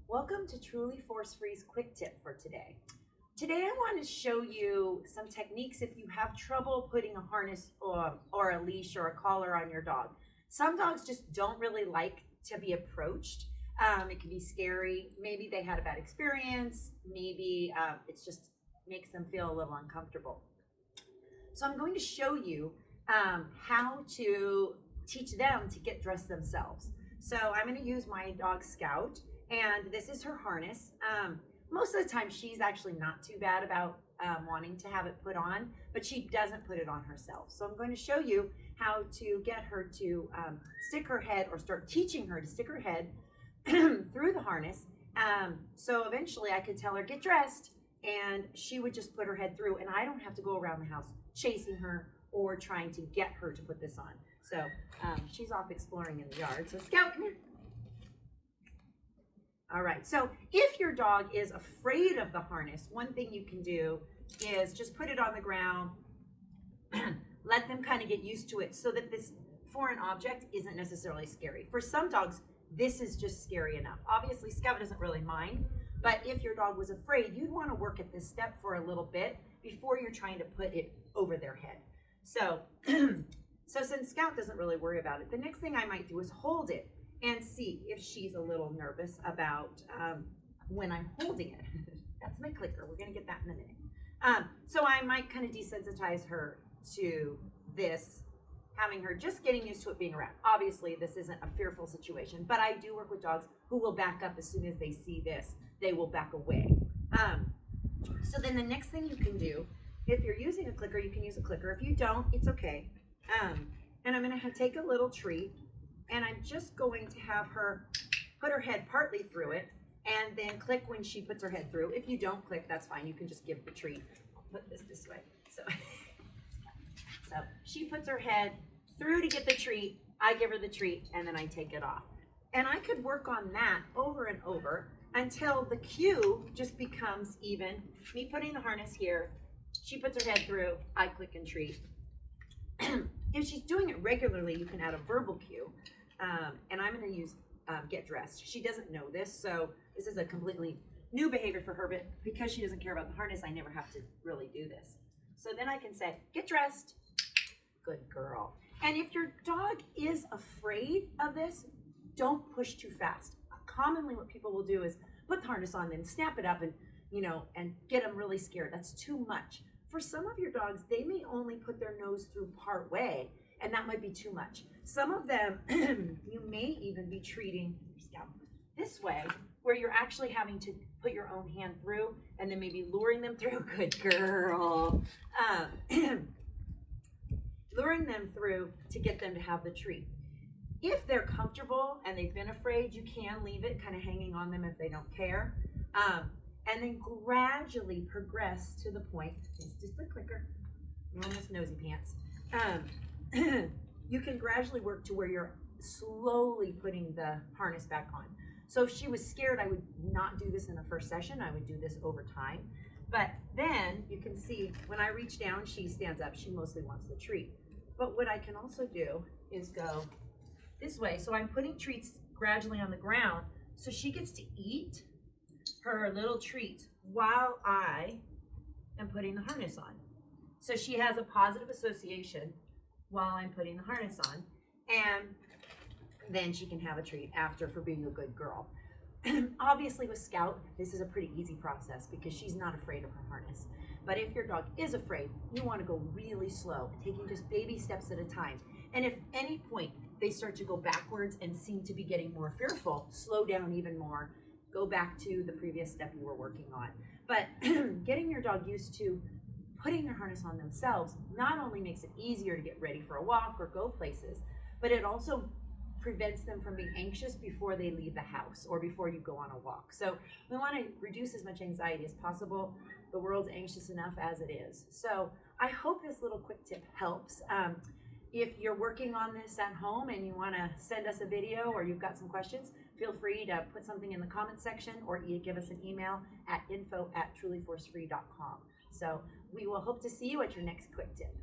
Welcome to Truly Force Free's quick tip for today. Today I want to show you some techniques if you have trouble putting a harness or a leash or a collar on your dog. Some dogs just don't really like to be approached. It can be scary. Maybe they had a bad experience. Maybe it just makes them feel a little uncomfortable. So I'm going to show you how to teach them to get dressed themselves. So I'm going to use my dog Scout, and this is her harness. Most of the time she's actually not too bad about wanting to have it put on, but she doesn't put it on herself. So I'm going to show you how to get her to stick her head, or start teaching her to stick her head through the harness. So eventually I could tell her, get dressed, and she would just put her head through, and I don't have to go around the house chasing her or trying to get her to put this on. So she's off exploring in the yard. So Scout, come here. All right, so if your dog is afraid of the harness, one thing you can do is just put it on the ground, let them kind of get used to it so that this foreign object isn't necessarily scary. For some dogs, this is just scary enough. Obviously, Scout doesn't really mind, but if your dog was afraid, you'd want to work at this step for a little bit before you're trying to put it over their head. So, so since Scout doesn't really worry about it, the next thing I might do is hold it and see if she's a little nervous about when I'm holding it. That's my clicker. We're going to get that in a minute. So I might kind of desensitize her to this, having her just getting used to it being around. Obviously, this isn't a fearful situation, but I do work with dogs who will back up as soon as they see this. They will back away. So then the next thing you can do, if you're using a clicker, you can use a clicker. If you don't, it's okay. And I'm going to take a little treat, and I'm just going to have her put her head partly through it and then click when she puts her head through. If you don't click, that's fine. You can just give the treat. I'll put this way. So she puts her head through to get the treat. I give her the treat, and then I take it off. And I could work on that over and over until the cue just becomes even. Me putting the harness here, she puts her head through, I click and treat. If she's doing it regularly, you can add a verbal cue. And I'm going to use get dressed. She doesn't know this, so this is a completely new behavior for her, but because she doesn't care about the harness, I never have to really do this. So then I can say, get dressed. Good girl. And if your dog is afraid of this, don't push too fast. Commonly what people will do is put the harness on, then snap it up and, and get them really scared. That's too much. For some of your dogs, they may only put their nose through part way, and that might be too much. Some of them, you may even be treating this way, where you're actually having to put your own hand through and then maybe luring them through. Good girl. Luring them through to get them to have the treat. If they're comfortable and they've been afraid, you can leave it kind of hanging on them if they don't care. And then gradually progress to the point, it's just a clicker, you're almost nosy pants. You can gradually work to where you're slowly putting the harness back on. So if she was scared, I would not do this in the first session. I would do this over time. But then you can see when I reach down, she stands up. She mostly wants the treat. But what I can also do is go this way. So I'm putting treats gradually on the ground so she gets to eat her little treats while I am putting the harness on. So she has a positive association while I'm putting the harness on, and then she can have a treat after for being a good girl. Obviously with Scout, this is a pretty easy process because she's not afraid of her harness. But if your dog is afraid, you want to go really slow, taking just baby steps at a time. And if any point they start to go backwards and seem to be getting more fearful, slow down even more. Go back to the previous step you were working on. But getting your dog used to putting their harness on themselves not only makes it easier to get ready for a walk or go places, but it also prevents them from being anxious before they leave the house or before you go on a walk. So we want to reduce as much anxiety as possible. The world's anxious enough as it is. So I hope this little quick tip helps. If you're working on this at home and you want to send us a video or you've got some questions, feel free to put something in the comment section or give us an email at info@trulyforcefree.com. So we will hope to see you at your next quick tip.